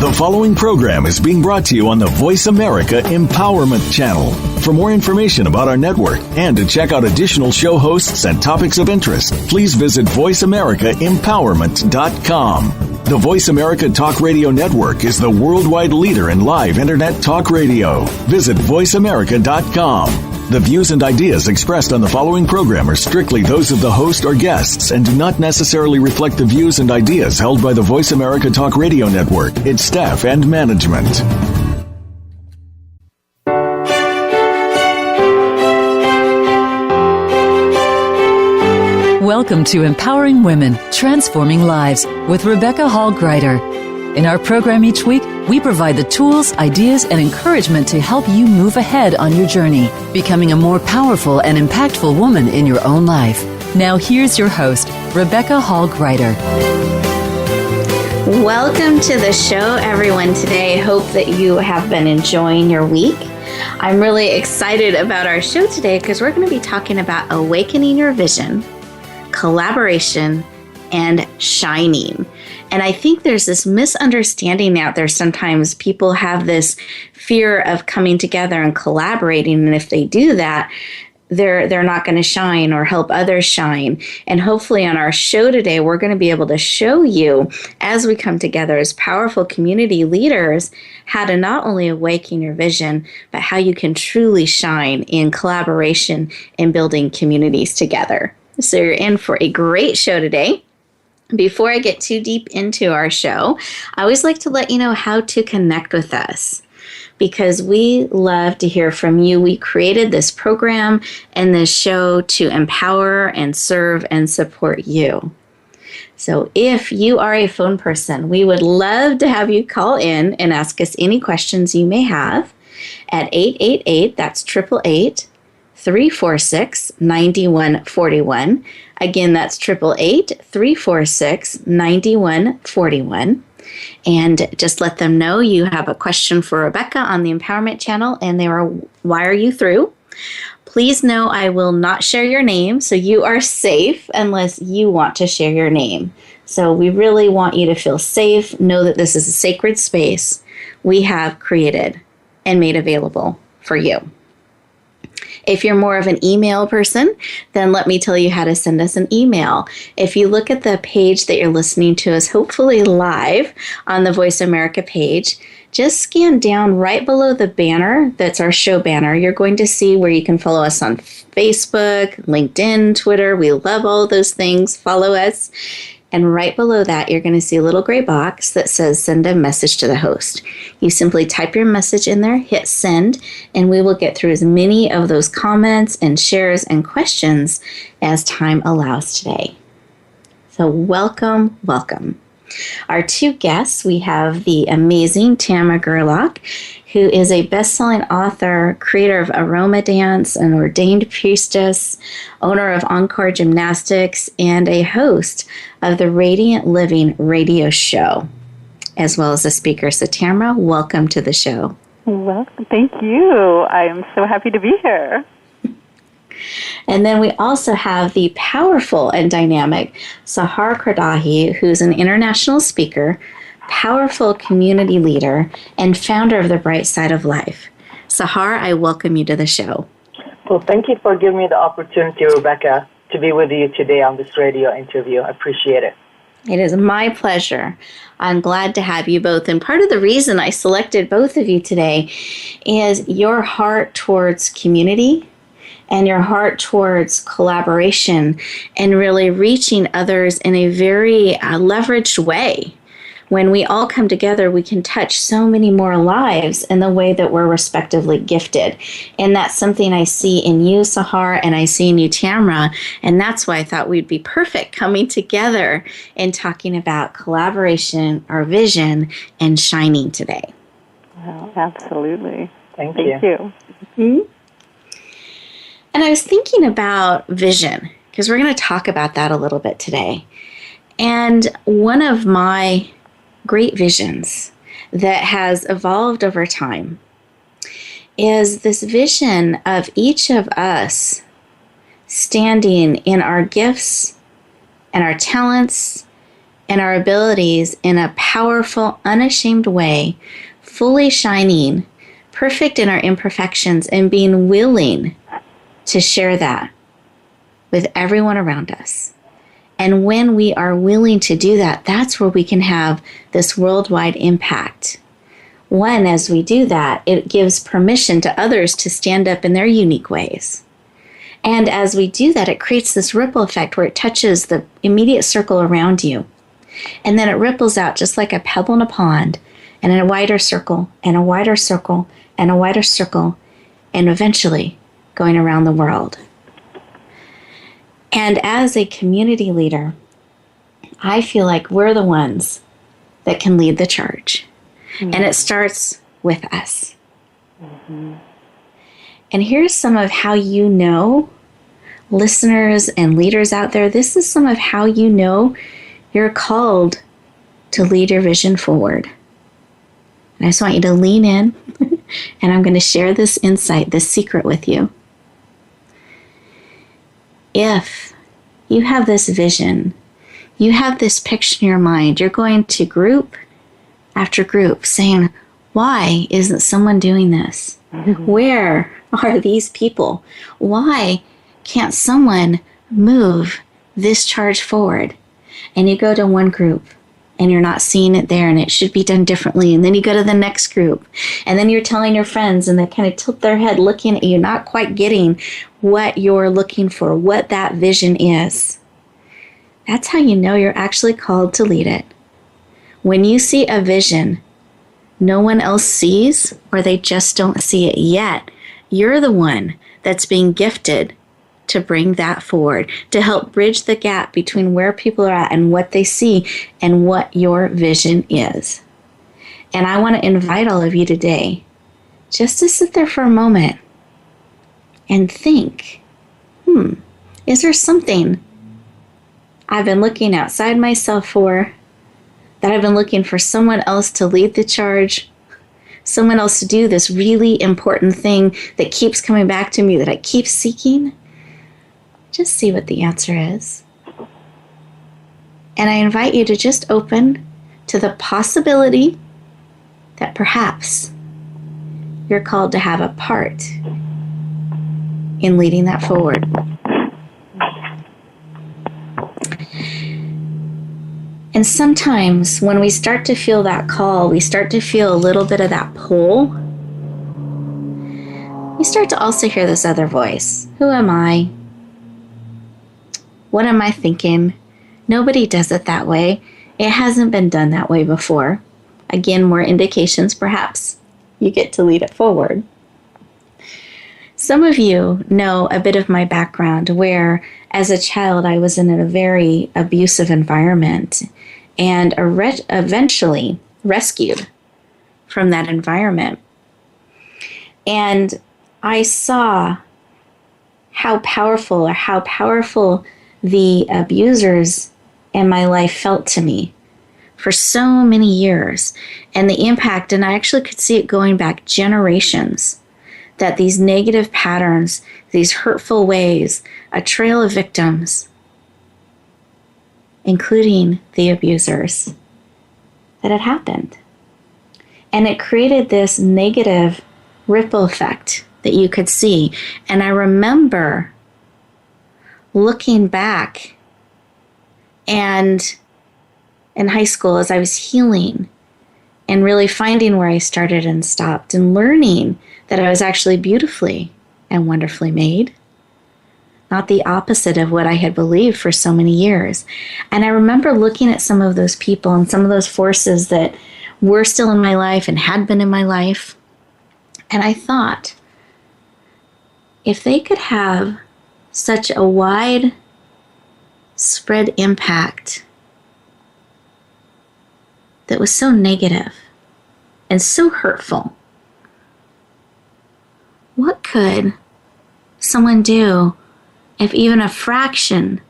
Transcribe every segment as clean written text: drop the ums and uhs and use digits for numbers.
The following program is being brought to you on the Voice America Empowerment Channel. For more information about our network and to check out additional show hosts and topics of interest, please visit voiceamericaempowerment.com. The Voice America Talk Radio Network is the worldwide leader in live Internet talk radio. Visit voiceamerica.com. The views and ideas expressed on the following program are strictly those of the host or guests and do not necessarily reflect the views and ideas held by the Voice America Talk Radio Network, its staff, and management. Welcome to Empowering Women, Transforming Lives with Rebecca Hall Gruyter. In our program each week, we provide the tools, ideas, and encouragement to help you move ahead on your journey, becoming a more powerful and impactful woman in your own life. Now here's your host, Rebecca Hall Gruyter. Welcome to the show, everyone. Today, hope that you have been enjoying your week. I'm really excited about our show today because we're going to be talking about awakening your vision, collaboration, and shining. And I think there's this misunderstanding out there. Sometimes people have this fear of coming together and collaborating. And if they do that, they're not going to shine or help others shine. And hopefully on our show today, we're going to be able to show you, as we come together as powerful community leaders, how to not only awaken your vision, but how you can truly shine in collaboration and building communities together. So you're in for a great show today. Before I get too deep into our show, I always like to let you know how to connect with us because we love to hear from you. We created this program and this show to empower and serve and support you. So if you are a phone person, we would love to have you call in and ask us any questions you may have at 888, that's 888-346-9141. Again, that's 888-346-9141. And just let them know you have a question for Rebecca on the Empowerment Channel and they will wire you through. Please know I will not share your name, so you are safe unless you want to share your name. So we really want you to feel safe. Know that this is a sacred space we have created and made available for you. If you're more of an email person, then let me tell you how to send us an email. If you look at the page that you're listening to us, hopefully live on the Voice America page, just scan down right below the banner. That's our show banner. You're going to see where you can follow us on Facebook, LinkedIn, Twitter. We love all those things. Follow us. And right below that, you're going to see a little gray box that says send a message to the host. You simply type your message in there, hit send, and we will get through as many of those comments and shares and questions as time allows today. So welcome, welcome. Our two guests, we have the amazing Tamara Gerlach, who is a best-selling author, creator of Aroma Dance, an ordained priestess, owner of Encore Gymnastics, and a host of the Radiant Living radio show, as well as a speaker. So Tamara, welcome to the show. Well, thank you. I am so happy to be here. And then we also have the powerful and dynamic Sahar Kordahi, who's an international speaker, powerful community leader, and founder of the Bright Side of Life. Sahar, I welcome you to the show. Well, thank you for giving me the opportunity, Rebecca, to be with you today on this radio interview. I appreciate it. It is my pleasure. I'm glad to have you both. And part of the reason I selected both of you today is your heart towards community and your heart towards collaboration and really reaching others in a very leveraged way. When we all come together, we can touch so many more lives in the way that we're respectively gifted. And that's something I see in you, Sahar, and I see in you, Tamara. And that's why I thought we'd be perfect coming together and talking about collaboration, our vision, and shining today. Well, absolutely. Thank you. Mm-hmm. And I was thinking about vision, because we're going to talk about that a little bit today. And one of my great visions that has evolved over time is this vision of each of us standing in our gifts and our talents and our abilities in a powerful, unashamed way, fully shining, perfect in our imperfections, and being willing to share that with everyone around us. And when we are willing to do that, that's where we can have this worldwide impact. One, as we do that, it gives permission to others to stand up in their unique ways. And as we do that, it creates this ripple effect where it touches the immediate circle around you. And then it ripples out just like a pebble in a pond, and in a wider circle, and a wider circle, and a wider circle, and eventually going around the world. And as a community leader, I feel like we're the ones that can lead the charge. Mm-hmm. And it starts with us. Mm-hmm. And here's some of how you know, listeners and leaders out there, this is some of how you know you're called to lead your vision forward. And I just want you to lean in, and I'm going to share this insight, this secret with you. If you have this vision, you have this picture in your mind, you're going to group after group saying, why isn't someone doing this? Mm-hmm. Where are these people? Why can't someone move this charge forward? And you go to one group and you're not seeing it there, and it should be done differently. And then you go to the next group, and then you're telling your friends, and they kind of tilt their head looking at you, not quite getting what you're looking for, what that vision is. That's how you know you're actually called to lead it. When you see a vision no one else sees, or they just don't see it yet, you're the one that's being gifted to bring that forward, to help bridge the gap between where people are at and what they see and what your vision is. And I want to invite all of you today just to sit there for a moment and think, is there something I've been looking outside myself for, that I've been looking for someone else to lead the charge, someone else to do this really important thing that keeps coming back to me, that I keep seeking? Just see what the answer is. And I invite you to just open to the possibility that perhaps you're called to have a part in leading that forward. And sometimes when we start to feel that call, we start to feel a little bit of that pull, we start to also hear this other voice. Who am I? What am I thinking? Nobody does it that way. It hasn't been done that way before. Again, more indications, perhaps you get to lead it forward. Some of you know a bit of my background, where as a child I was in a very abusive environment and eventually rescued from that environment. And I saw how powerful the abusers in my life felt to me for so many years, and the impact, and I actually could see it going back generations, that these negative patterns, these hurtful ways, a trail of victims, including the abusers, that had happened. And it created this negative ripple effect that you could see. And I remember looking back, and in high school as I was healing and really finding where I started and stopped, and learning that I was actually beautifully and wonderfully made, not the opposite of what I had believed for so many years. And I remember looking at some of those people and some of those forces that were still in my life and had been in my life, and I thought, if they could have such a wide spread impact that was so negative and so hurtful, what could someone do if even a fraction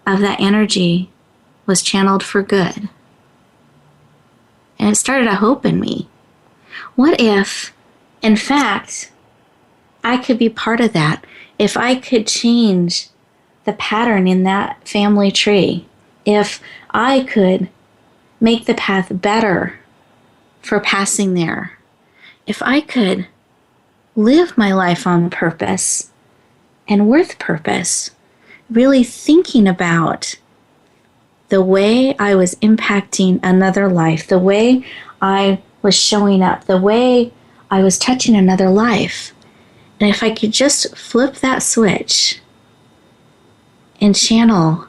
of that energy was channeled for good? And it started a hope in me. What if, in fact, I could be part of that? If I could change the pattern in that family tree, if I could make the path better for passing there, if I could live my life on purpose and with purpose, really thinking about the way I was impacting another life, the way I was showing up, the way I was touching another life. And if I could just flip that switch and channel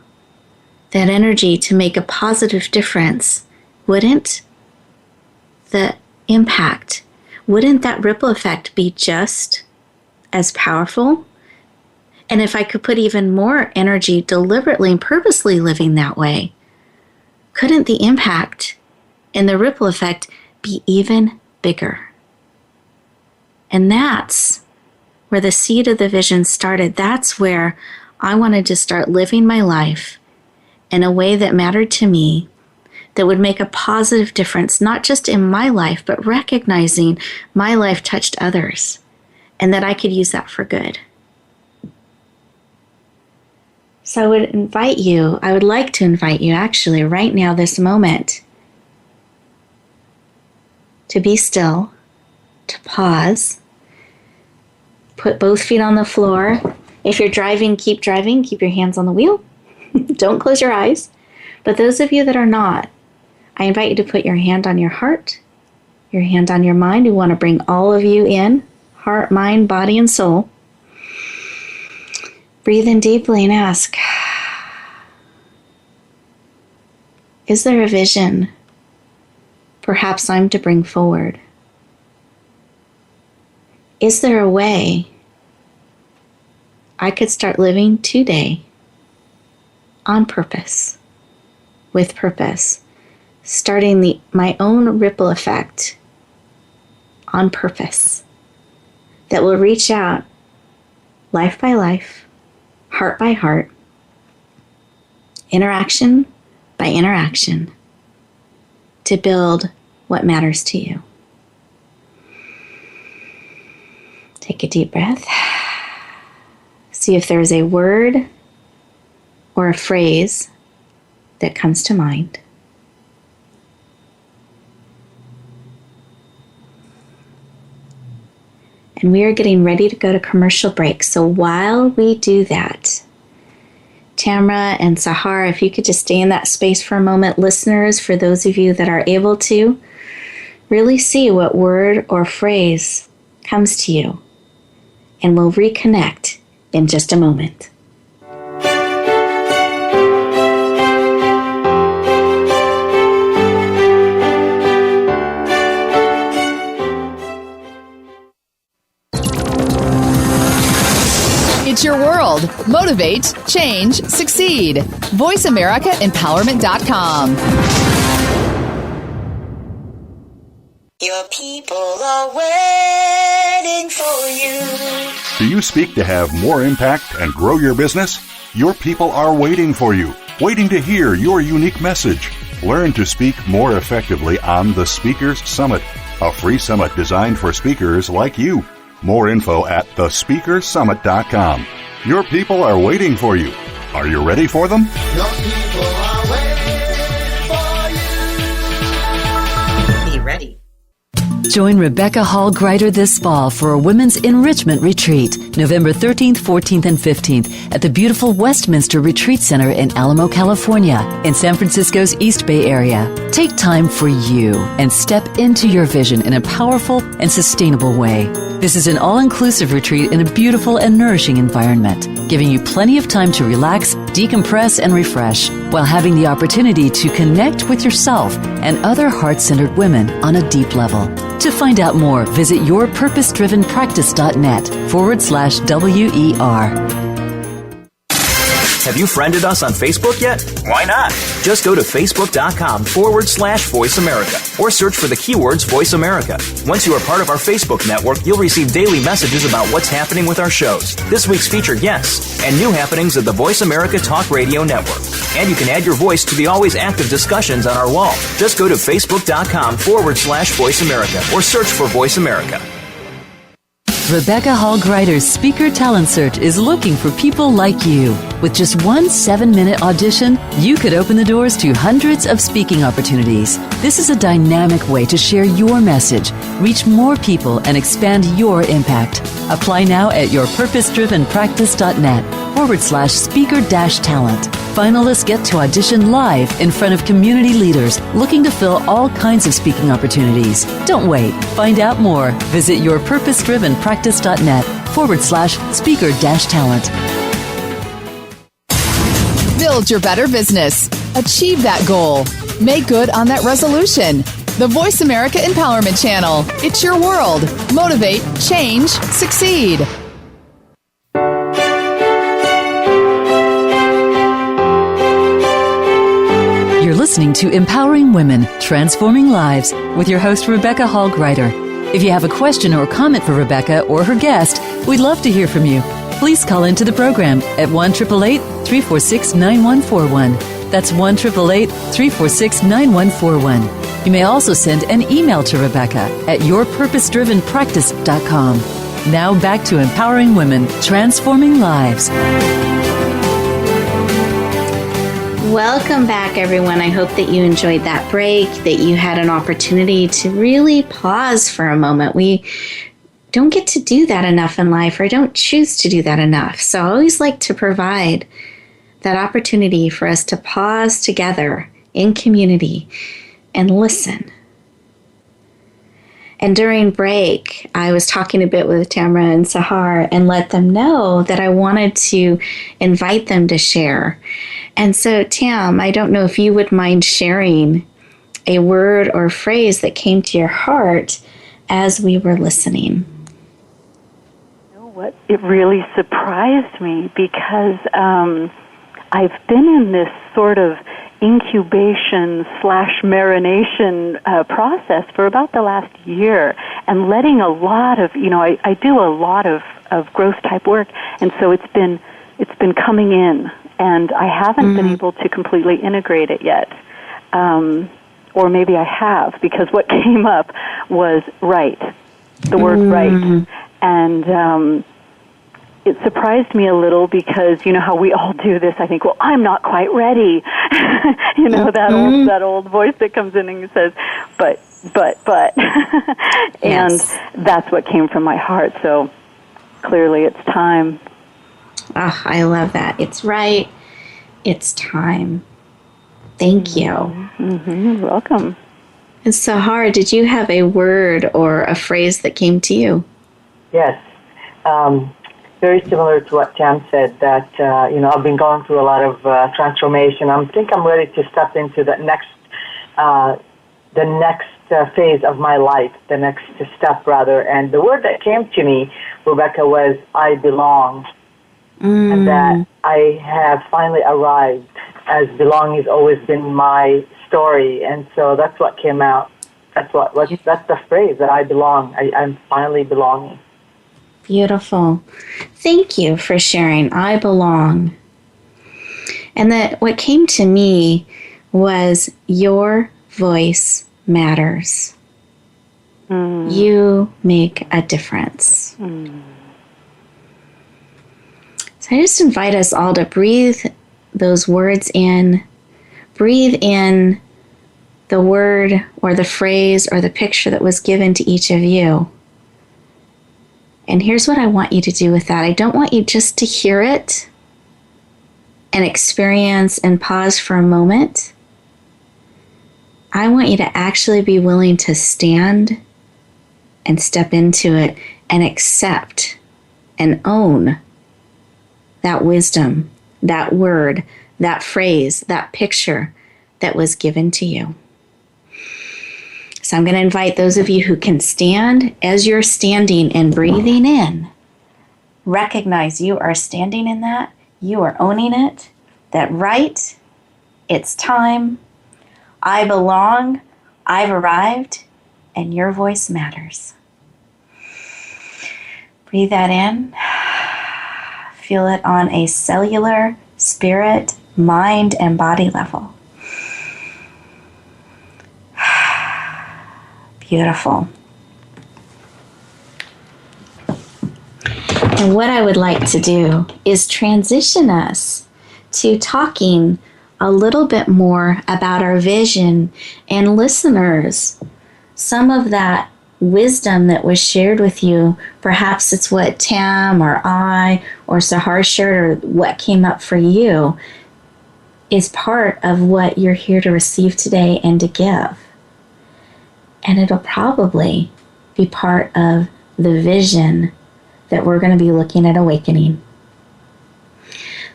that energy to make a positive difference, wouldn't the impact, wouldn't that ripple effect be just as powerful? And if I could put even more energy deliberately and purposely living that way, couldn't the impact and the ripple effect be even bigger? And that's where the seed of the vision started. That's where I wanted to start living my life in a way that mattered to me, that would make a positive difference, not just in my life, but recognizing my life touched others and that I could use that for good. So I would like to invite you actually right now, this moment, to be still, to pause, put both feet on the floor. If you're driving, keep your hands on the wheel. Don't close your eyes. But those of you that are not, I invite you to put your hand on your heart, your hand on your mind. We want to bring all of you in, heart, mind, body, and soul. Breathe in deeply and ask, is there a vision perhaps I'm to bring forward? Is there a way I could start living today on purpose, with purpose, starting my own ripple effect on purpose that will reach out life by life, heart by heart, interaction by interaction, to build what matters to you. Take a deep breath. See if there's a word or a phrase that comes to mind. And we are getting ready to go to commercial break. So while we do that, Tamara and Sahar, if you could just stay in that space for a moment. Listeners, for those of you that are able to, really see what word or phrase comes to you. And we'll reconnect in just a moment. It's your world. Motivate, change, succeed. VoiceAmericaEmpowerment.com. Your people are waiting for you. Do you speak to have more impact and grow your business? Your people are waiting for you, waiting to hear your unique message. Learn to speak more effectively on the Speakers Summit, a free summit designed for speakers like you. More info at thespeakersummit.com. Your people are waiting for you. Are you ready for them? Your people are waiting for you. Be ready. Join Rebecca Hall Gruyter this fall for a Women's Enrichment Retreat, November 13th, 14th, and 15th at the beautiful Westminster Retreat Center in Alamo, California, in San Francisco's East Bay area. Take time for you and step into your vision in a powerful and sustainable way. This is an all-inclusive retreat in a beautiful and nourishing environment, giving you plenty of time to relax, decompress, and refresh, while having the opportunity to connect with yourself and other heart-centered women on a deep level. To find out more, visit yourpurposedrivenpractice.net/WER. Have you friended us on Facebook yet? Why not? Just go to facebook.com/Voice America or search for the keywords Voice America. Once you are part of our Facebook network, you'll receive daily messages about what's happening with our shows, this week's featured guests, and new happenings of the Voice America Talk Radio Network. And you can add your voice to the always active discussions on our wall. Just go to facebook.com/Voice America or search for Voice America. Rebecca Hall Gruyter's Speaker Talent Search is looking for people like you. With just one 7-minute audition, you could open the doors to hundreds of speaking opportunities. This is a dynamic way to share your message, reach more people, and expand your impact. Apply now at yourpurposedrivenpractice.net/speaker-talent. Finalists get to audition live in front of community leaders looking to fill all kinds of speaking opportunities. Don't wait. Find out more. Visit yourpurposedrivenpractice.net/speaker-talent. Build your better business. Achieve that goal. Make good on that resolution. The Voice America Empowerment Channel. It's your world. Motivate, change, succeed. You're listening to Empowering Women, Transforming Lives with your host, Rebecca Hall Gruyter. If you have a question or comment for Rebecca or her guest, we'd love to hear from you. Please call into the program at 1-888-346-9141. That's 1-888-346-9141. You may also send an email to Rebecca at yourpurposedrivenpractice.com. Now back to Empowering Women, Transforming Lives. Welcome back, everyone. I hope that you enjoyed that break, that you had an opportunity to really pause for a moment. We don't get to do that enough in life, or don't choose to do that enough. So I always like to provide that opportunity for us to pause together in community and listen. And during break, I was talking a bit with Tamara and Sahar and let them know that I wanted to invite them to share. And so, Tam, I don't know if you would mind sharing a word or phrase that came to your heart as we were listening. You know what? It really surprised me because I've been in this sort of incubation/marination process for about the last year, and letting a lot of, I do a lot of growth type work, and so it's been coming in, and I haven't been able to completely integrate it yet. Or maybe I have, because what came up was right, the word right. And it surprised me a little because, you know how we all do this. I think, well, I'm not quite ready. That old voice that comes in and says, but. And that's what came from my heart. So clearly it's time. Oh, I love that. It's right. It's time. Thank you. You're welcome. And Sahar, did you have a word or a phrase that came to you? Yes. Very similar to what Tam said, that, I've been going through a lot of transformation. I think I'm ready to step into the next phase of my life, the next step, rather. And the word that came to me, Rebecca, was I belong. And that I have finally arrived, as belonging has always been my story. And so that's what came out. That's the phrase, that I belong. I'm finally belonging. Beautiful. Thank you for sharing. I belong. And that what came to me was your voice matters. You make a difference. So I just invite us all to breathe those words in. Breathe in the word or the phrase or the picture that was given to each of you. And here's what I want you to do with that. I don't want you just to hear it and experience and pause for a moment. I want you to actually be willing to stand and step into it and accept and own that wisdom, that word, that phrase, that picture that was given to you. So I'm going to invite those of you who can stand. As you're standing and breathing in, recognize you are standing in that. You are owning it. That right, it's time. I belong. I've arrived. And your voice matters. Breathe that in. Feel it on a cellular, spirit, mind, and body level. And what I would like to do is transition us to talking a little bit more about our vision, and listeners, some of that wisdom that was shared with you, perhaps it's what Tam or I or Sahar shared or what came up for you, is part of what you're here to receive today and to give. And it'll probably be part of the vision that we're going to be looking at awakening.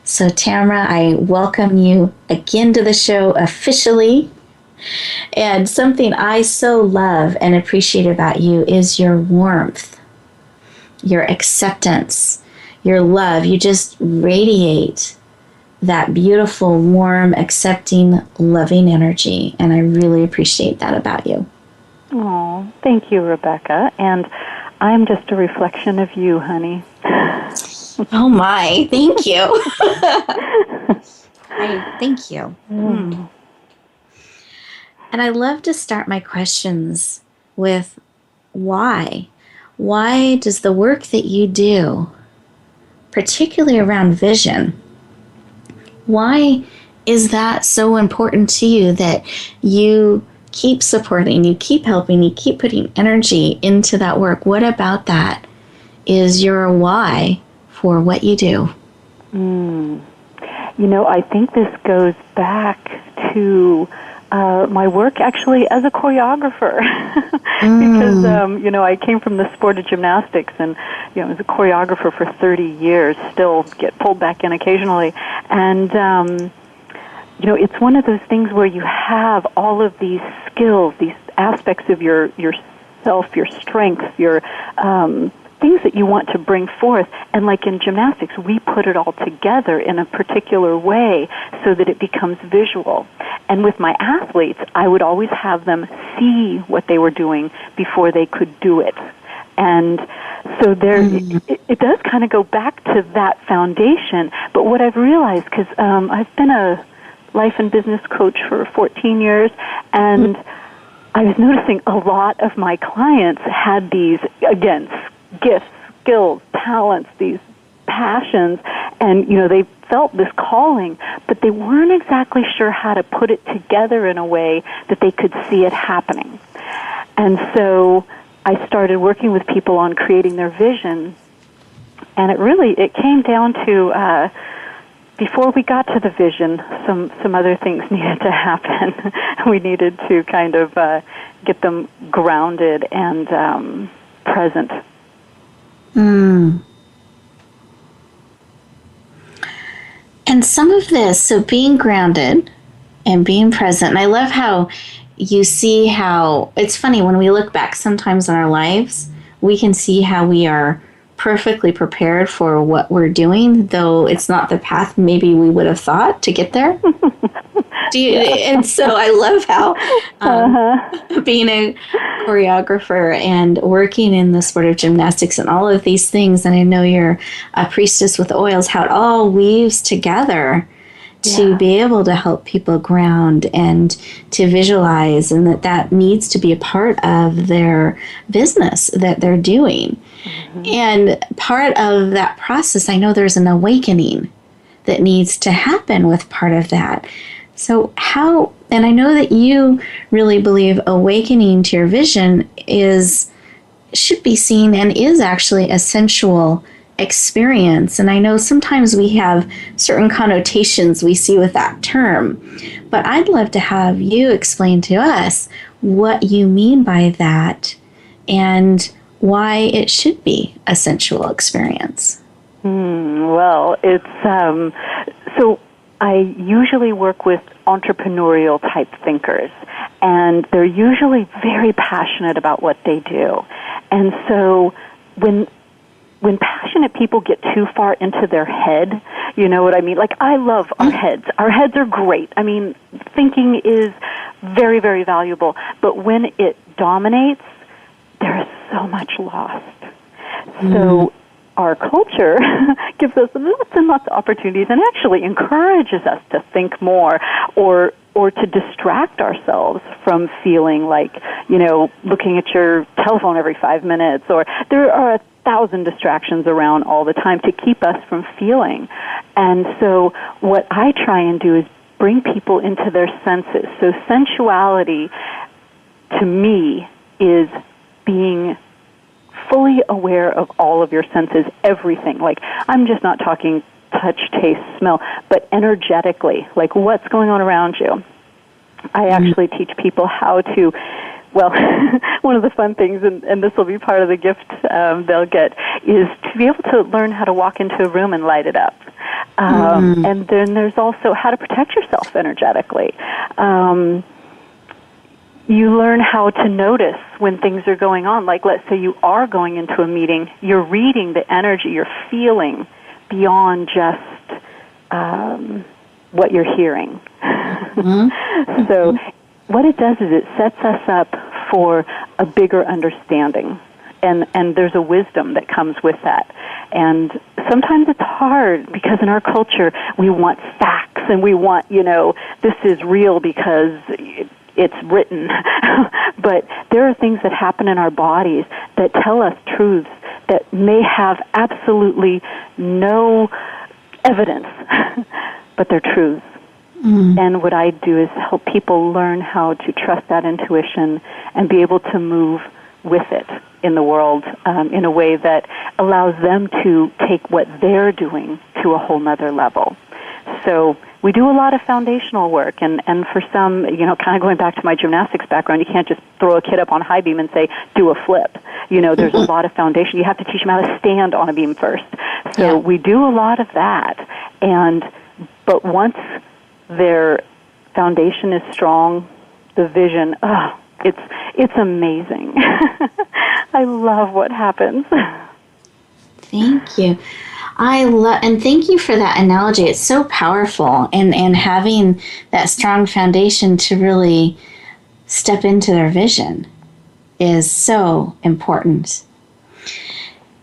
So Tamara, I welcome you again to the show officially. And something I so love and appreciate about you is your warmth, your acceptance, your love. You just radiate that beautiful, warm, accepting, loving energy. And I really appreciate that about you. Oh, thank you, Rebecca. And I'm just a reflection of you, honey. Oh my, thank you. Thank you. And I love to start my questions with why. Why does the work that you do, particularly around vision, why is that so important to you that you keep supporting, you keep helping, you keep putting energy into that work? What about that is your why for what you do? You know, I think this goes back to my work actually as a choreographer. Because, you know, I came from the sport of gymnastics and, you know, as a choreographer for 30 years, still get pulled back in occasionally. And, you know, it's one of those things where you have all of these skills, these aspects of yourself, your strengths, your things that you want to bring forth. And like in gymnastics, we put it all together in a particular way so that it becomes visual. And with my athletes, I would always have them see what they were doing before they could do it. And so there, it does kind of go back to that foundation. But what I've realized, because I've been a life and business coach for 14 years, and I was noticing a lot of my clients had these, again, gifts, skills, talents, these passions, and, you know, they felt this calling, but they weren't exactly sure how to put it together in a way that they could see it happening. And so I started working with people on creating their vision, and it came down to, before we got to the vision, some other things needed to happen. We needed to kind of get them grounded and present. And some of this, so being grounded and being present, and I love how you see how, it's funny, when we look back sometimes in our lives, we can see how we are perfectly prepared for what we're doing, though it's not the path maybe we would have thought to get there. And so I love how being a choreographer and working in the sport of gymnastics and all of these things, and I know you're a priestess with oils, how it all weaves together to be able to help people ground and to visualize, and that needs to be a part of their business that they're doing. And part of that process, I know there's an awakening that needs to happen with part of that. So how, and I know that you really believe awakening to your vision should be seen and is actually a sensual experience. And I know sometimes we have certain connotations we see with that term, but I'd love to have you explain to us what you mean by that and why it should be a sensual experience. Well, it's, so I usually work with entrepreneurial type thinkers, and they're usually very passionate about what they do. And so when passionate people get too far into their head, you know what I mean? Like, I love our heads. Our heads are great. I mean, thinking is very, very valuable. But when it dominates, there is so much lost. So our culture gives us lots and lots of opportunities and actually encourages us to think more or to distract ourselves from feeling like, you know, looking at your telephone every 5 minutes. Or there are 1,000 distractions around all the time to keep us from feeling. And so what I try and do is bring people into their senses. So sensuality, to me, is being fully aware of all of your senses, everything. Like, I'm just not talking touch, taste, smell, but energetically, like what's going on around you. I actually teach people how to, well, one of the fun things, and this will be part of the gift they'll get, is to be able to learn how to walk into a room and light it up. And then there's also how to protect yourself energetically. You learn how to notice when things are going on. Like, let's say you are going into a meeting, you're reading the energy, you're feeling beyond just what you're hearing. So what it does is it sets us up for a bigger understanding. And there's a wisdom that comes with that. And sometimes it's hard because in our culture we want facts and we want, this is real because it's written. But there are things that happen in our bodies that tell us truths that may have absolutely no evidence, but they're truths. And what I do is help people learn how to trust that intuition and be able to move with it in the world in a way that allows them to take what they're doing to a whole nother level. So we do a lot of foundational work, and for some, kind of going back to my gymnastics background, you can't just throw a kid up on high beam and say, do a flip. There's a lot of foundation. You have to teach them how to stand on a beam first. So we do a lot of that, but once their foundation is strong, the vision, it's amazing. I love what happens. Thank you. And thank you for that analogy. It's so powerful, and having that strong foundation to really step into their vision is so important.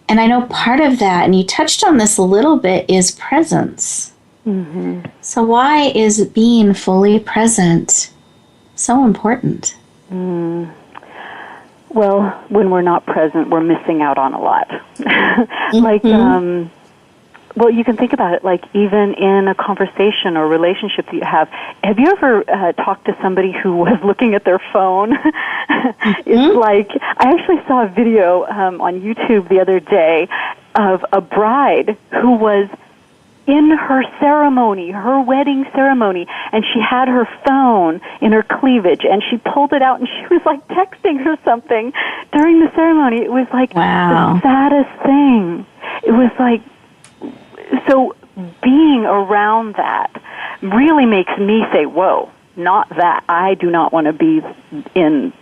And I know part of that, and you touched on this a little bit, is presence. So why is being fully present so important? Well, when we're not present, we're missing out on a lot. Well, you can think about it like even in a conversation or relationship that you have. Have you ever talked to somebody who was looking at their phone? It's like, I actually saw a video on YouTube the other day of a bride who was in her ceremony, her wedding ceremony, and she had her phone in her cleavage, and she pulled it out, and she was like texting her something during the ceremony. It was like the saddest thing. It was like, so being around that really makes me say, whoa, not that. I do not want to be in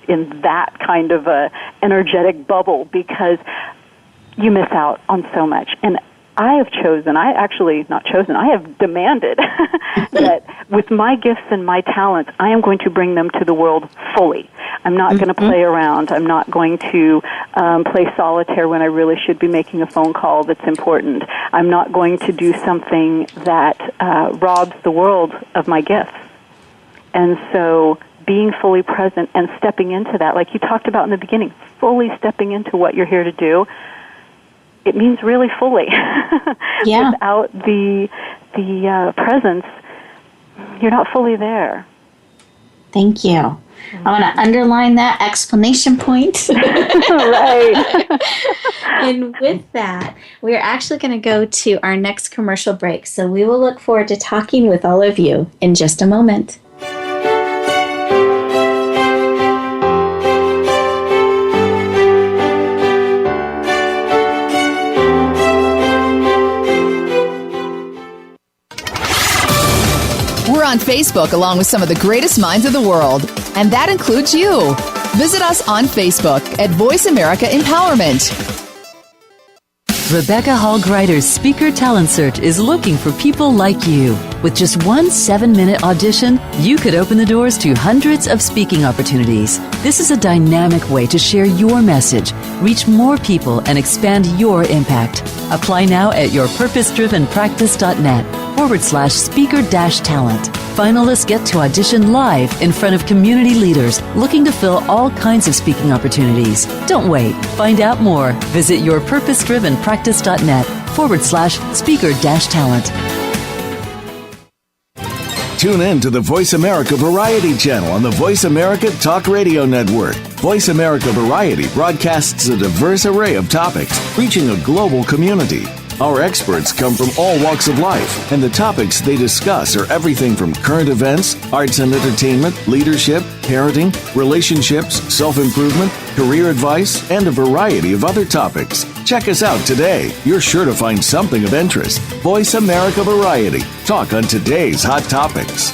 that kind of a energetic bubble, because you miss out on so much. And I have I have demanded that with my gifts and my talents, I am going to bring them to the world fully. I'm not going to play around. I'm not going to play solitaire when I really should be making a phone call that's important. I'm not going to do something that robs the world of my gifts. And so being fully present and stepping into that, like you talked about in the beginning, fully stepping into what you're here to do, it means really fully. Without the presence, you're not fully there. Thank you. I want to underline that exclamation point. Right. And with that, we're actually going to go to our next commercial break. So we will look forward to talking with all of you in just a moment. We're on Facebook along with some of the greatest minds of the world, and that includes you. Visit us on Facebook at Voice America Empowerment. Rebecca Hall Gruyter's Speaker Talent Search is looking for people like you. With just one 7-minute audition, you could open the doors to hundreds of speaking opportunities. This is a dynamic way to share your message, reach more people, and expand your impact. Apply now at yourpurposedrivenpractice.net www.cultivate.com/speaker-talent. Finalists get to audition live in front of community leaders looking to fill all kinds of speaking opportunities. Don't wait. Find out more. Visit yourpurposedrivenpractice.net/speaker-talent. Tune in to the Voice America Variety channel on the Voice America Talk Radio Network. Voice America Variety broadcasts a diverse array of topics, reaching a global community. Our experts come from all walks of life, and the topics they discuss are everything from current events, arts and entertainment, leadership, parenting, relationships, self-improvement, career advice, and a variety of other topics. Check us out today. You're sure to find something of interest. Voice America Variety. Talk on today's hot topics.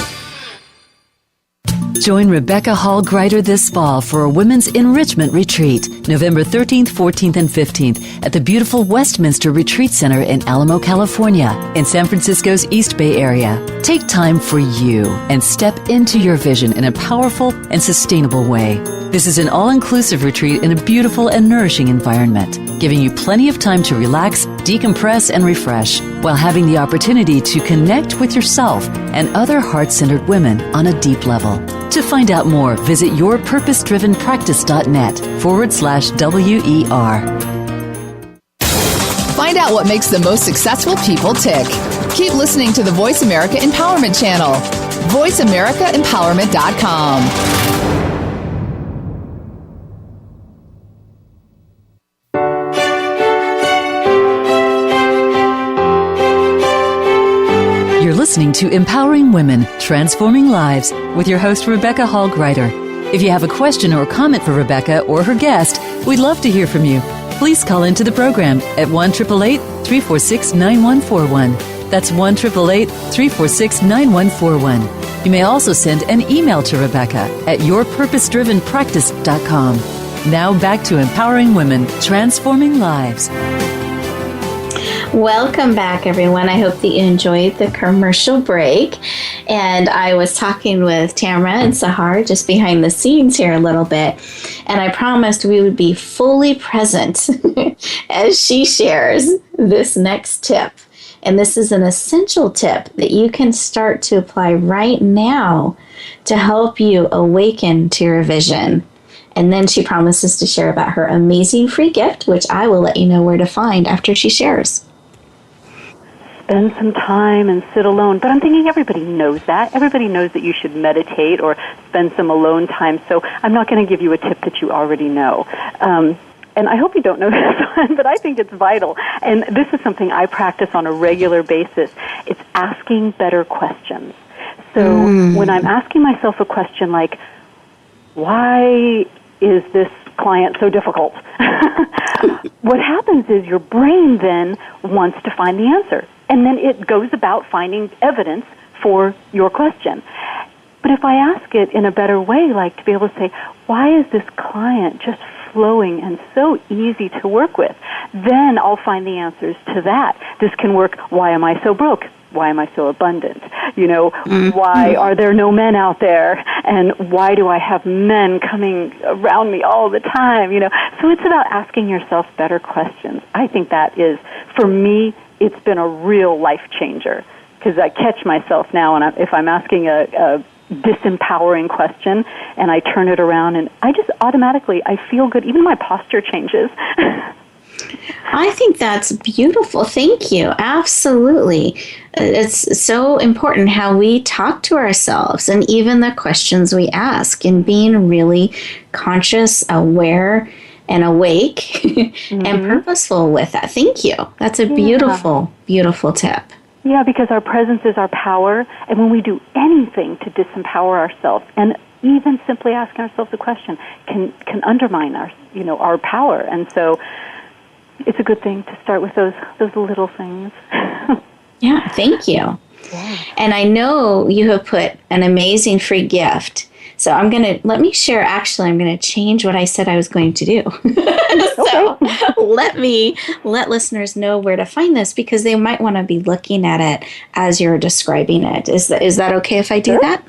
Join Rebecca Hall Gruyter this fall for a Women's Enrichment Retreat, November 13th, 14th, and 15th at the beautiful Westminster Retreat Center in Alamo, California, in San Francisco's East Bay area. Take time for you and step into your vision in a powerful and sustainable way. This is an all-inclusive retreat in a beautiful and nourishing environment, giving you plenty of time to relax, decompress, and refresh, while having the opportunity to connect with yourself and other heart-centered women on a deep level. To find out more, visit yourpurposedrivenpractice.net/WER. Find out what makes the most successful people tick. Keep listening to the Voice America Empowerment Channel. VoiceAmericaEmpowerment.com. You're listening to Empowering Women, Transforming Lives with your host, Rebecca Hall Gruyter. If you have a question or comment for Rebecca or her guest, we'd love to hear from you. Please call into the program at 1-888-346-9141. That's 1-888-346-9141. You may also send an email to Rebecca at yourpurposedrivenpractice.com. Now back to Empowering Women, Transforming Lives. Welcome back, everyone. I hope that you enjoyed the commercial break. And I was talking with Tamara and Sahar just behind the scenes here a little bit. And I promised we would be fully present as she shares this next tip. And this is an essential tip that you can start to apply right now to help you awaken to your vision. And then she promises to share about her amazing free gift, which I will let you know where to find after she shares. Spend some time and sit alone. But I'm thinking everybody knows that. Everybody knows that you should meditate or spend some alone time. So I'm not going to give you a tip that you already know. And I hope you don't know this one, but I think it's vital. And this is something I practice on a regular basis. It's asking better questions. So when I'm asking myself a question like, why is this client so difficult? What happens is your brain then wants to find the answer. And then it goes about finding evidence for your question. But if I ask it in a better way, like to be able to say, why is this client just flowing and so easy to work with? Then I'll find the answers to that. This can work, why am I so broke? Why am I so abundant? Why are there no men out there? And why do I have men coming around me all the time? So it's about asking yourself better questions. I think that is, for me, it's been a real life changer, because I catch myself now, and if I'm asking a disempowering question and I turn it around, and I just automatically, I feel good. Even my posture changes. I think that's beautiful. Thank you. Absolutely. It's so important how we talk to ourselves and even the questions we ask, and being really conscious, aware, and awake and purposeful with that. Thank you. That's a beautiful, beautiful tip. Yeah, because our presence is our power, and when we do anything to disempower ourselves, and even simply asking ourselves a question can undermine our power. And so it's a good thing to start with those little things. Yeah, thank you. Yeah. And I know you have put an amazing free gift. So let me share, actually, I'm going to change what I said I was going to do. So let listeners know where to find this, because they might want to be looking at it as you're describing it. Is that okay if I do that?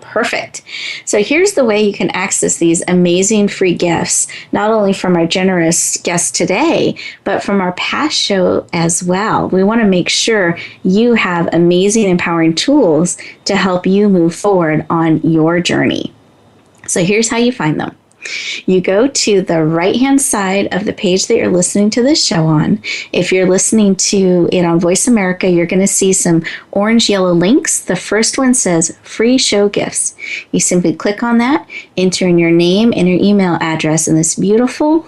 Perfect. So here's the way you can access these amazing free gifts, not only from our generous guests today, but from our past show as well. We want to make sure you have amazing, empowering tools to help you move forward on your journey. So here's how you find them. You go to the right-hand side of the page that you're listening to this show on. If you're listening to it on Voice America, you're going to see some orange-yellow links. The first one says Free Show Gifts. You simply click on that, enter in your name and your email address, and this beautiful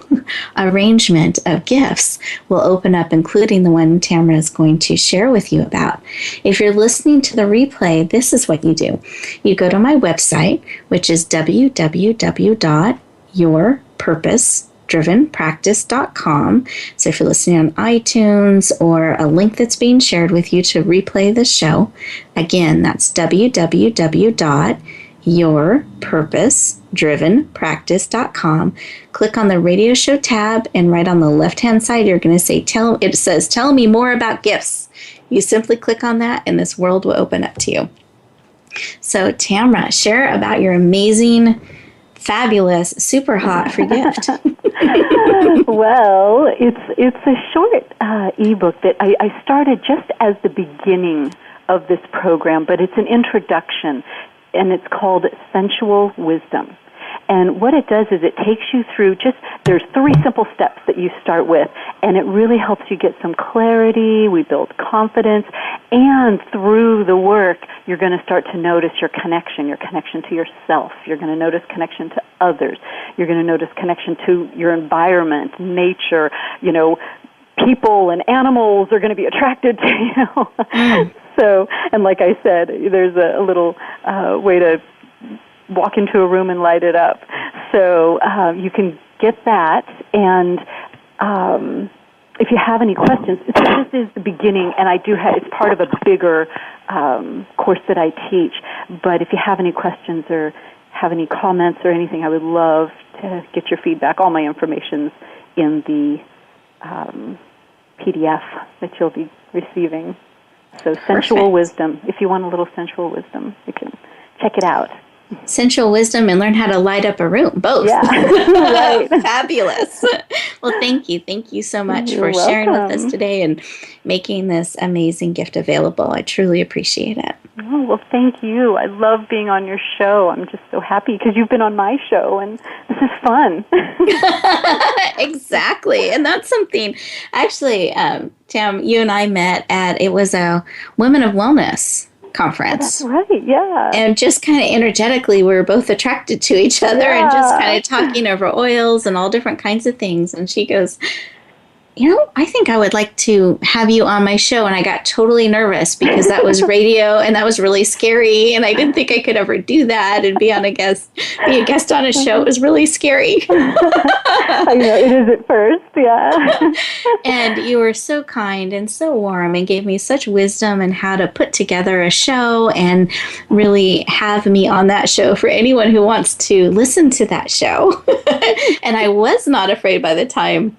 arrangement of gifts will open up, including the one Tamara is going to share with you about. If you're listening to the replay, this is what you do. You go to my website, which is www.yourpurposedrivenpractice.com. So if you're listening on iTunes or a link that's being shared with you to replay the show, again, that's www.yourpurposedrivenpractice.com. Click on the radio show tab, and right on the left-hand side, you're going to say, it says, tell me more about gifts. You simply click on that, and this world will open up to you. So Tamara, share about your amazing, fabulous, super hot free gift. Well, it's a short ebook that I started just as the beginning of this program, but it's an introduction, and it's called Sensual Wisdom. And what it does is it takes you through there's 3 simple steps that you start with, and it really helps you get some clarity. We build confidence, and through the work, you're going to start to notice your connection to yourself. You're going to notice connection to others. You're going to notice connection to your environment, nature, people and animals are going to be attracted to you. So, and like I said, there's a little way to walk into a room and light it up. So you can get that, and if you have any questions, this is the beginning, and it's part of a bigger course that I teach. But if you have any questions or have any comments or anything, I would love to get your feedback. All my information's in the PDF that you'll be receiving. So Sensual Wisdom. If you want a little sensual wisdom, you can check it out. Sensual wisdom and learn how to light up a room. Both. Yeah. Right. Fabulous. Well, thank you. Thank you so much for sharing with us today and making this amazing gift available. I truly appreciate it. Oh, well, thank you. I love being on your show. I'm just so happy because you've been on my show, and this is fun. Exactly. And that's something, actually, Tam, you and I met it was a Women of Wellness conference. Oh, that's right, yeah. And just kind of energetically, we were both attracted to each other and just kind of talking over oils and all different kinds of things. And she goes, I think I would like to have you on my show. And I got totally nervous because that was radio and that was really scary. And I didn't think I could ever do that and be a guest on a show. It was really scary. I know, it is at first, yeah. And you were so kind and so warm and gave me such wisdom on how to put together a show and really have me on that show for anyone who wants to listen to that show. And I was not afraid by the time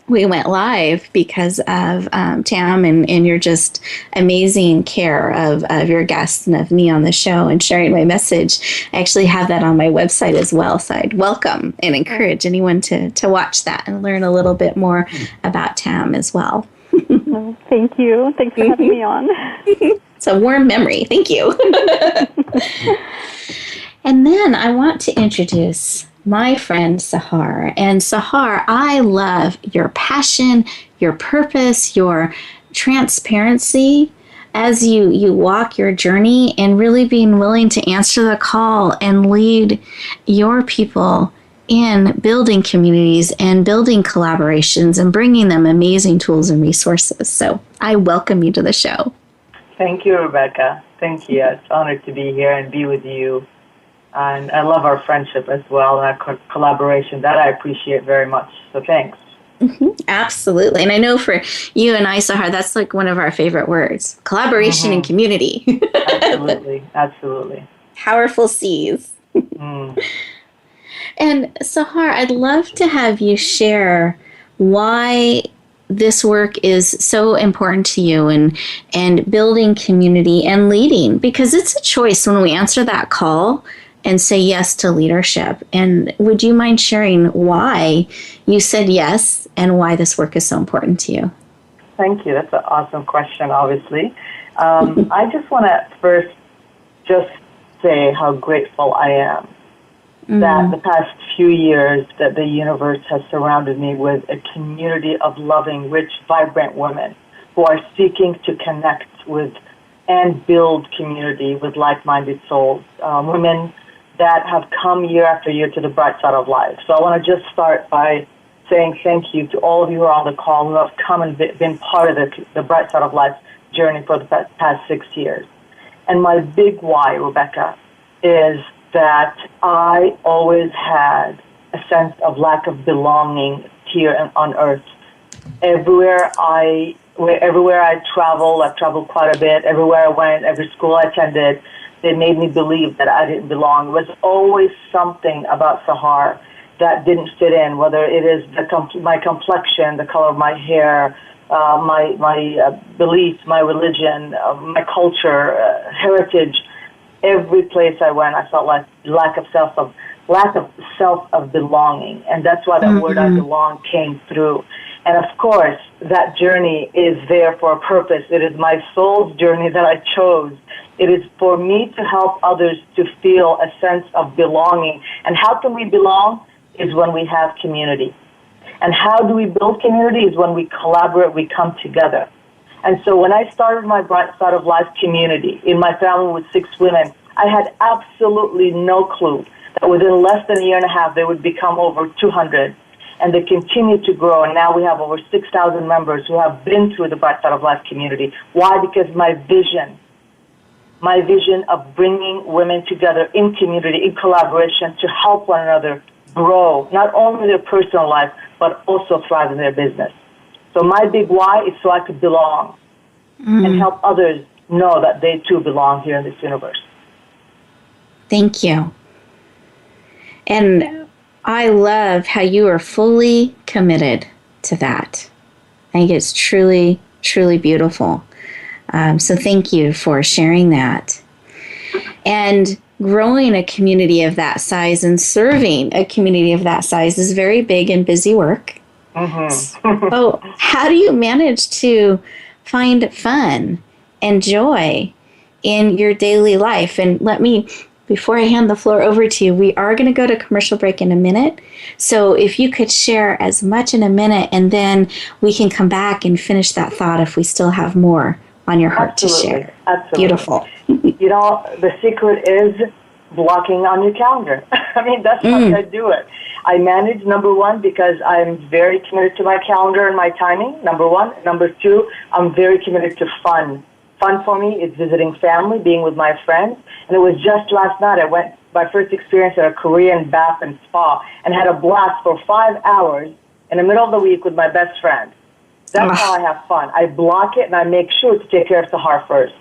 we went live because of Tam and your just amazing care of your guests and of me on the show and sharing my message. I actually have that on my website as well, so I'd welcome and encourage anyone to watch that and learn a little bit more about Tam as well. Well, thank you. Thanks for having me on. It's a warm memory. Thank you. And then I want to introduce my friend Sahar. And Sahar, I love your passion, your purpose, your transparency as you walk your journey and really being willing to answer the call and lead your people in building communities and building collaborations and bringing them amazing tools and resources. So I welcome you to the show. Thank you, Rebecca. Thank you. It's an honor to be here and be with you. And I love our friendship as well and our collaboration. That I appreciate very much. So thanks. Mm-hmm. Absolutely. And I know for you and I, Sahar, that's like one of our favorite words. Collaboration and community. Absolutely. Absolutely. Powerful C's. And Sahar, I'd love to have you share why this work is so important to you, and building community and leading, because it's a choice when we answer that call and say yes to leadership. And would you mind sharing why you said yes and why this work is so important to you? Thank you. That's an awesome question, obviously. I just want to first just say how grateful I am that the past few years that the universe has surrounded me with a community of loving, rich, vibrant women who are seeking to connect with and build community with like-minded souls, women that have come year after year to the bright side of life. So I want to just start by saying thank you to all of you who are on the call who have come and been part of the bright side of life journey for the past 6 years. And my big why, Rebecca, is that I always had a sense of lack of belonging here on earth. Everywhere I traveled, I've traveled quite a bit. Everywhere I went, every school I attended, they made me believe that I didn't belong. It was always something about Sahar that didn't fit in, whether it is my complexion, the color of my hair, my beliefs, my religion, my culture, heritage. Every place I went, I felt like lack of self of belonging, and that's why the word "I belong" came through. And of course, that journey is there for a purpose. It is my soul's journey that I chose. It is for me to help others to feel a sense of belonging. And how can we belong? Is when we have community. And how do we build community? Is when we collaborate, we come together. And so when I started my Bright Side of Life community in my family with 6 women, I had absolutely no clue that within less than a year and a half, they would become over 200. And they continue to grow. And now we have over 6,000 members who have been through the Bright Side of Life community. Why? Because my vision of bringing women together in community, in collaboration, to help one another grow, not only their personal life, but also thrive in their business. So my big why is so I could belong and help others know that they too belong here in this universe. Thank you. And I love how you are fully committed to that. I think it's truly, truly beautiful. So thank you for sharing that. And growing a community of that size and serving a community of that size is very big and busy work. So how do you manage to find fun and joy in your daily life? And before I hand the floor over to you, we are going to go to commercial break in a minute. So if you could share as much in a minute, and then we can come back and finish that thought if we still have more on your heart to share. Absolutely. Beautiful. The secret is blocking on your calendar. I mean, that's how I do it. I manage, number one, because I'm very committed to my calendar and my timing, number one. Number two, I'm very committed to fun. Fun for me is visiting family, being with my friends. And it was just last night I went my first experience at a Korean bath and spa and had a blast for 5 hours in the middle of the week with my best friend. That's how I have fun. I block it and I make sure to take care of Sahar first.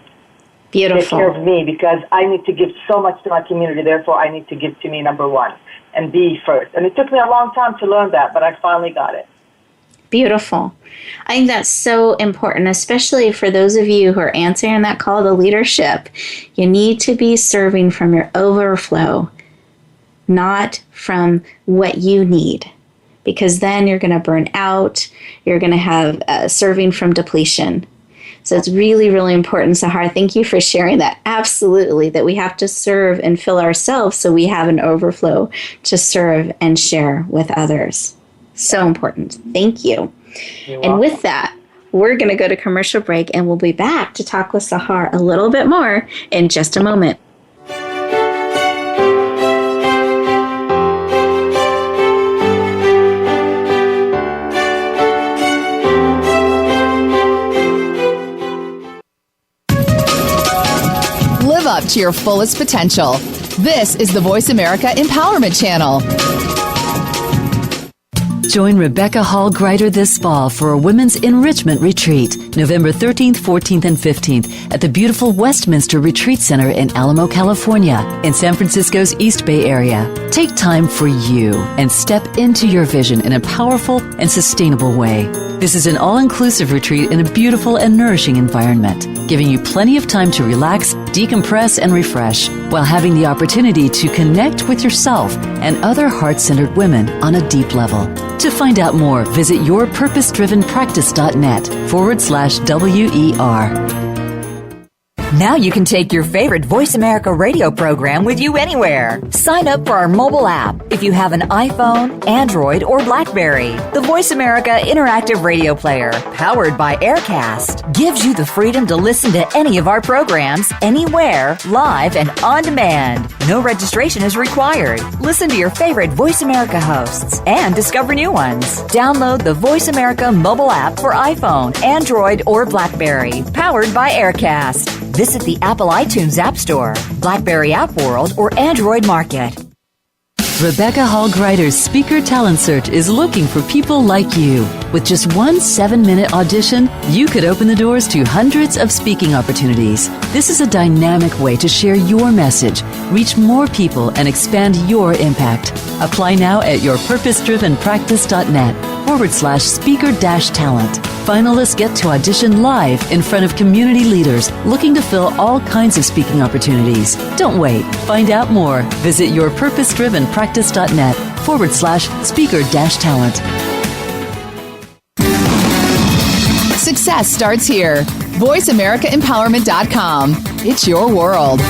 Beautiful. Take care of me, because I need to give so much to my community. Therefore, I need to give to me, number one, and be first. And it took me a long time to learn that, but I finally got it. Beautiful. I think that's so important, especially for those of you who are answering that call to leadership. You need to be serving from your overflow, not from what you need, because then you're going to burn out. You're going to have serving from depletion. So it's really, really important. Sahar, thank you for sharing that. Absolutely, that we have to serve and fill ourselves so we have an overflow to serve and share with others. So important. Thank you. And with that, we're going to go to commercial break, and we'll be back to talk with Sahar a little bit more in just a moment. Live up to your fullest potential. This is the Voice America Empowerment Channel. Join Rebecca Hall Gruyter this fall for a Women's Enrichment Retreat, November 13th, 14th, and 15th at the beautiful Westminster Retreat Center in Alamo, California, in San Francisco's East Bay area. Take time for you and step into your vision in a powerful and sustainable way. This is an all-inclusive retreat in a beautiful and nourishing environment, giving you plenty of time to relax, decompress, and refresh, while having the opportunity to connect with yourself and other heart-centered women on a deep level. To find out more, visit yourpurposedrivenpractice.net/WER. Now you can take your favorite Voice America radio program with you anywhere. Sign up for our mobile app if you have an iPhone, Android, or BlackBerry. The Voice America Interactive Radio Player, powered by Aircast, gives you the freedom to listen to any of our programs, anywhere, live and on demand. No registration is required. Listen to your favorite Voice America hosts and discover new ones. Download the Voice America mobile app for iPhone, Android, or BlackBerry, powered by Aircast. Visit the Apple iTunes App Store, BlackBerry App World, or Android Market. Rebecca Hall Gruyter's Speaker Talent Search is looking for people like you. With just one 7-minute audition, you could open the doors to hundreds of speaking opportunities. This is a dynamic way to share your message, reach more people, and expand your impact. Apply now at yourpurposedrivenpractice.net/speaker-talent. Finalists get to audition live in front of community leaders looking to fill all kinds of speaking opportunities. Don't wait. Find out more. Visit yourpurposedrivenpractice.net/speaker-talent. Success starts here. VoiceAmericaEmpowerment.com. It's your world.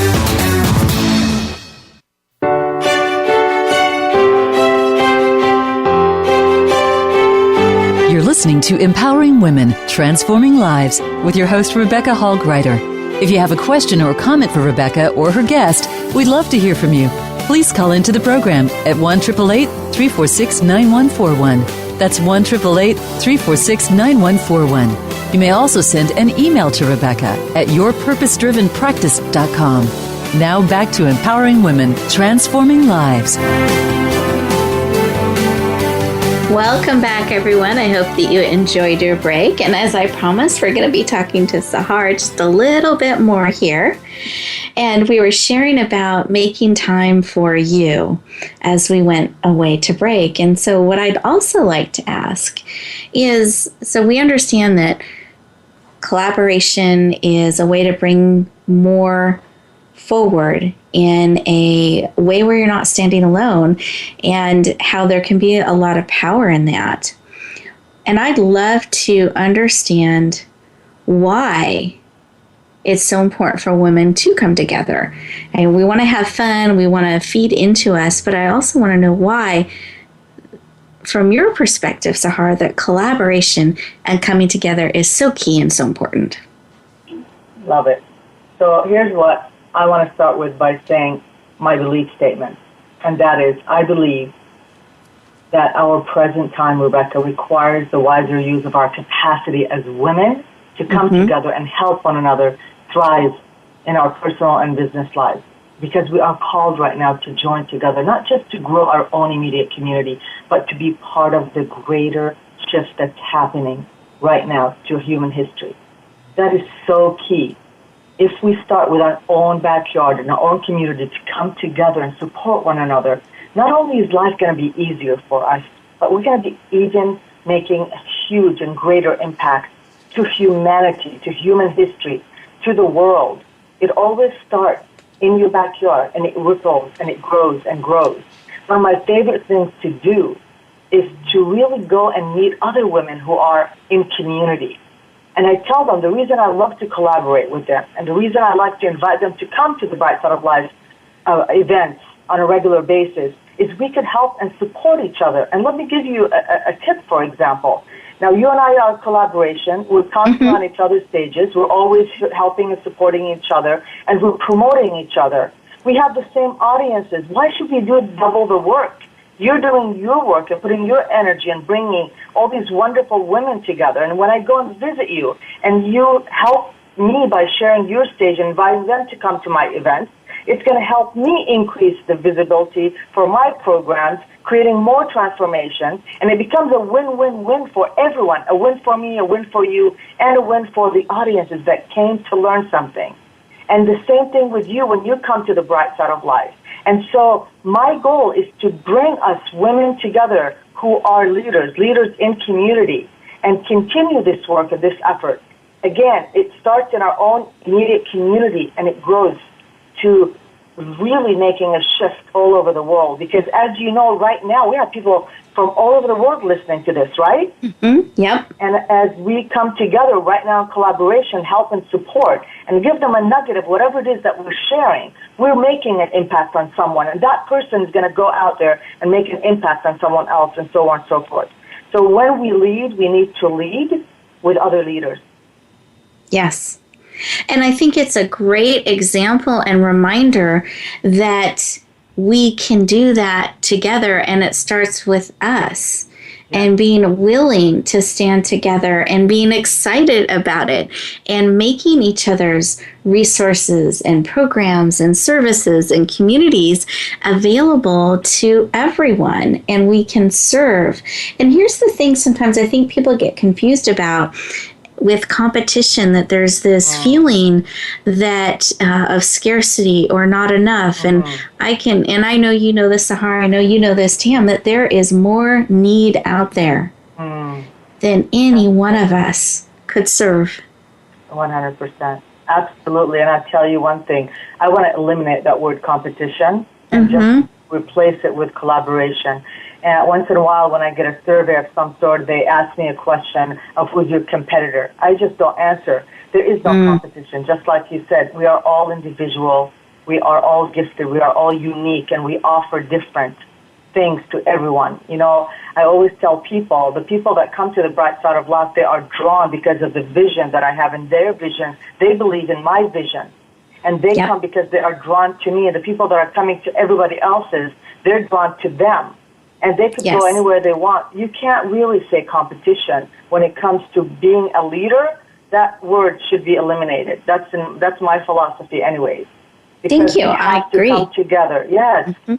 You're listening to Empowering Women, Transforming Lives with your host, Rebecca Hall Gruyter. If you have a question or comment for Rebecca or her guest, we'd love to hear from you. Please call into the program at 1-888-346-9141. That's 1-888-346-9141. You may also send an email to Rebecca at yourpurposedrivenpractice.com. Now back to Empowering Women, Transforming Lives. Welcome back, everyone. I hope that you enjoyed your break. And as I promised, we're going to be talking to Sahar just a little bit more here. And we were sharing about making time for you as we went away to break. And so what I'd also like to ask is, so we understand that collaboration is a way to bring more forward in a way where you're not standing alone, and how there can be a lot of power in that. And I'd love to understand why it's so important for women to come together. And we want to have fun, we want to feed into us, but I also want to know why, from your perspective, Sahar, that collaboration and coming together is so key and so important. Love it. So here's what I want to start with by saying my belief statement, and that is, I believe that our present time, Rebecca, requires the wiser use of our capacity as women to come together and help one another thrive in our personal and business lives, because we are called right now to join together, not just to grow our own immediate community, but to be part of the greater shift that's happening right now to human history. That is so key. If we start with our own backyard and our own community to come together and support one another, not only is life going to be easier for us, but we're going to be even making a huge and greater impact to humanity, to human history, to the world. It always starts in your backyard, and it ripples, and it grows and grows. One of my favorite things to do is to really go and meet other women who are in community. And I tell them the reason I love to collaborate with them and the reason I like to invite them to come to the Bright Side of Life events on a regular basis is we could help and support each other. And let me give you a tip, for example. Now, you and I are in collaboration. We're constantly on each other's stages. We're always helping and supporting each other, and we're promoting each other. We have the same audiences. Why should we do double the work? You're doing your work and putting your energy and bringing all these wonderful women together. And when I go and visit you and you help me by sharing your stage and inviting them to come to my events, It's going to help me increase the visibility for my programs, creating more transformation, and it becomes a win-win-win for everyone, a win for me, a win for you, and a win for the audiences that came to learn something. And the same thing with you when you come to the bright side of life. And so my goal is to bring us women together who are leaders in community, and continue this work and this effort. Again, it starts in our own immediate community, and it grows to really making a shift all over the world. Because as you know, right now, we have people from all over the world listening to this, right? Mm-hmm. Yep. And as we come together right now in collaboration, help and support, and give them a nugget of whatever it is that we're sharing, we're making an impact on someone. And that person is going to go out there and make an impact on someone else, and so on and so forth. So when we lead, we need to lead with other leaders. Yes. And I think it's a great example and reminder that we can do that together, and it starts with us. And being willing to stand together and being excited about it and making each other's resources and programs and services and communities available to everyone, and we can serve. And here's the thing, sometimes I think people get confused about with competition, that there's this feeling that of scarcity or not enough. And I know you know this, Sahar, I know you know this, Tam, that there is more need out there than any one of us could serve. 100%. Absolutely. And I'll tell you one thing. I want to eliminate that word competition and just replace it with collaboration. And once in a while, when I get a survey of some sort, they ask me a question of who's your competitor. I just don't answer. There is no competition. Just like you said, we are all individual. We are all gifted. We are all unique, and we offer different things to everyone. You know, I always tell people, the people that come to the bright side of life, they are drawn because of the vision that I have in their vision. They believe in my vision. And they come because they are drawn to me. And the people that are coming to everybody else's, they're drawn to them. And they could go anywhere they want. You can't really say competition when it comes to being a leader. That word should be eliminated. That's my philosophy anyways. Because Thank you. We have I agree. to come together,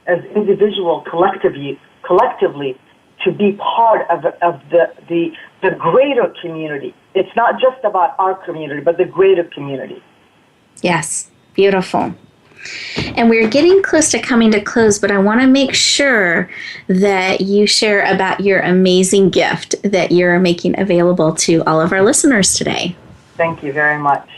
as individual, collectively, to be part of the greater community. It's not just about our community, but the greater community. Yes, beautiful. And we're getting close to coming to close, but I want to make sure that you share about your amazing gift that you're making available to all of our listeners today. Thank you very much.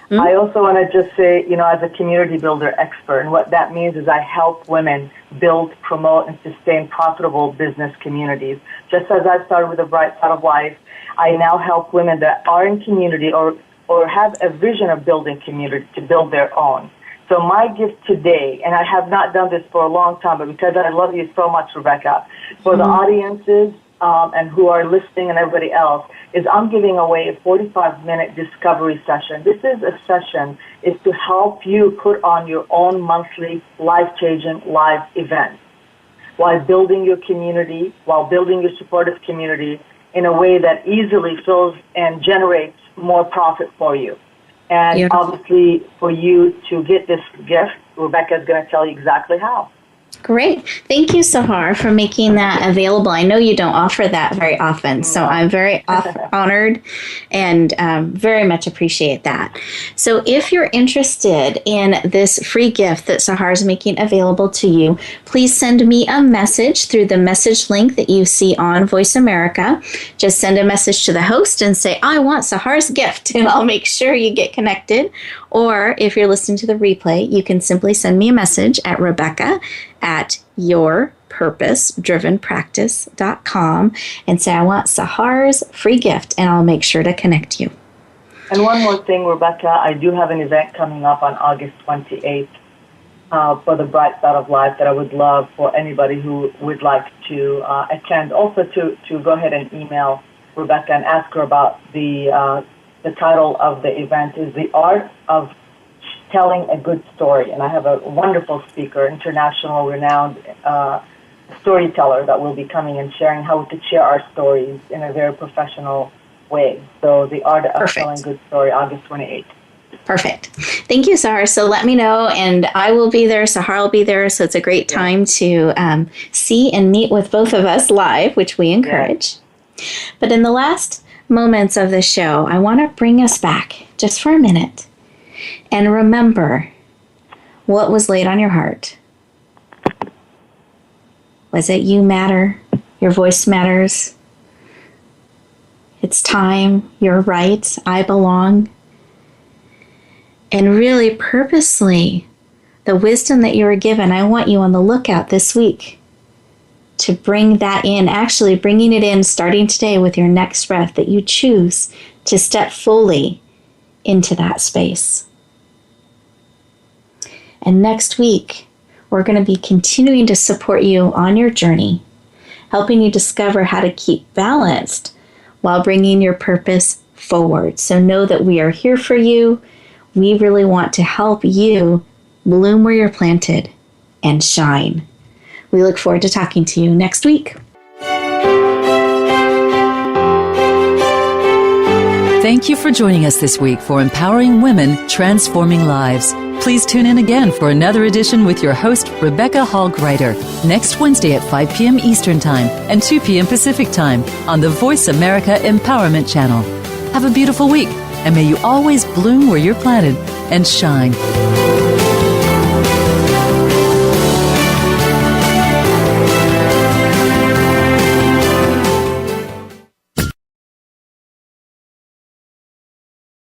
I also want to just say, you know, as a community builder expert, and what that means is I help women build, promote, and sustain profitable business communities. Just as I started with the Bright Side of Life, I now help women that are in community or have a vision of building community to build their own. So my gift today, and I have not done this for a long time, but because I love you so much, Rebecca, for the audiences and who are listening and everybody else, is I'm giving away a 45-minute discovery session. This is a session is to help you put on your own monthly life-changing live event while building your community, while building your supportive community in a way that easily fills and generates more profit for you. And obviously, for you to get this gift, Rebecca is going to tell you exactly how. Great. Thank you, Sahar, for making that available. I know you don't offer that very often, so I'm very honored and very much appreciate that. So if you're interested in this free gift that Sahar is making available to you, please send me a message through the message link that you see on Voice America. Just send a message to the host and say, I want Sahar's gift, and I'll make sure you get connected. Or if you're listening to the replay, you can simply send me a message at Rebecca@yourpurposedrivenpractice.com and say, I want Sahar's free gift, and I'll make sure to connect you. And one more thing, Rebecca, I do have an event coming up on August 28th for the Bright Side of Life that I would love for anybody who would like to attend. Also to go ahead and email Rebecca and ask her about the title of the event is The Art of Telling a Good Story. And I have a wonderful speaker, international renowned storyteller that will be coming and sharing how we could share our stories in a very professional way. So The Art of Telling a Good Story, August 28th. Perfect. Thank you, Sahar. So let me know, and I will be there. Sahar will be there. So it's a great time to see and meet with both of us live, which we encourage. But in the last moments of the show, I want to bring us back just for a minute and remember what was laid on your heart. Was it you matter? Your voice matters. It's time. You're right. I belong. And really purposely, the wisdom that you were given, I want you on the lookout this week to bring that in, actually bringing it in starting today with your next breath, that you choose to step fully into that space. And next week, we're going to be continuing to support you on your journey, helping you discover how to keep balanced while bringing your purpose forward. So know that we are here for you. We really want to help you bloom where you're planted and shine. We look forward to talking to you next week. Thank you for joining us this week for Empowering Women, Transforming Lives. Please tune in again for another edition with your host, Rebecca Hall Gruyter, next Wednesday at 5 p.m. Eastern Time and 2 p.m. Pacific Time on the Voice America Empowerment Channel. Have a beautiful week, and may you always bloom where you're planted and shine.